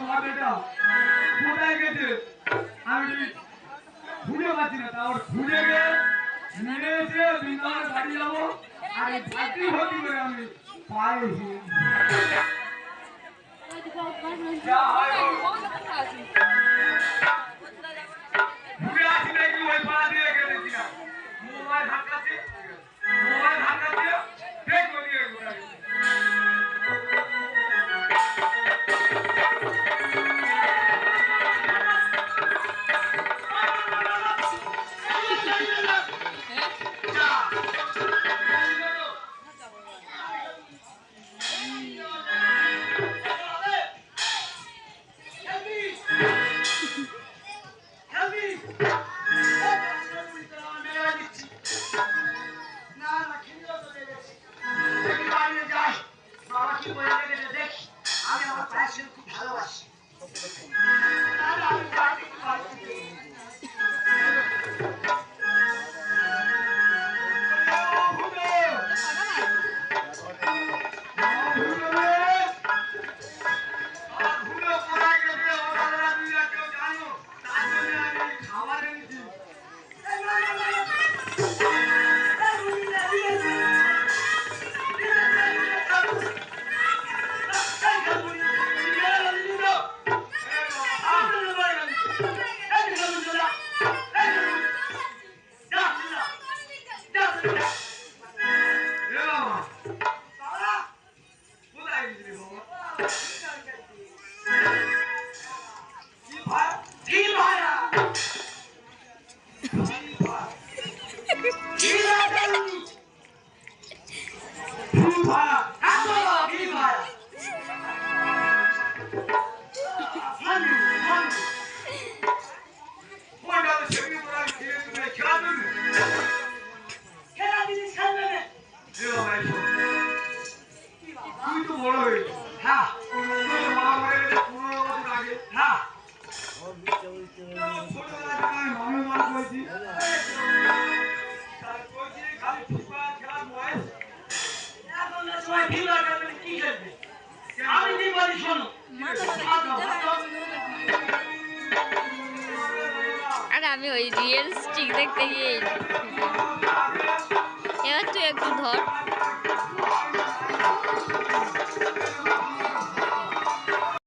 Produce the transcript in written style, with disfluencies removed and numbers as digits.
তোমার বেটা কোথায় গেছে আমি খুঁজে পাচ্ছি না তাও খুঁজে গিয়ে নিয়ে এসে বৃন্দাবনে বাড়ি যাবো আর এই চাকরি ভর্তি করে আমি পাইছি ঘুরে আসি নাকি ওই পাড়া দিয়ে গেছি না মোবাইল হাঁকাচ্ছে দেখবো দিয়ে ঘুরে আর আমি ওই রিয়েল স্টিক দেখতে গিয়ে এবার তুই একটু ধর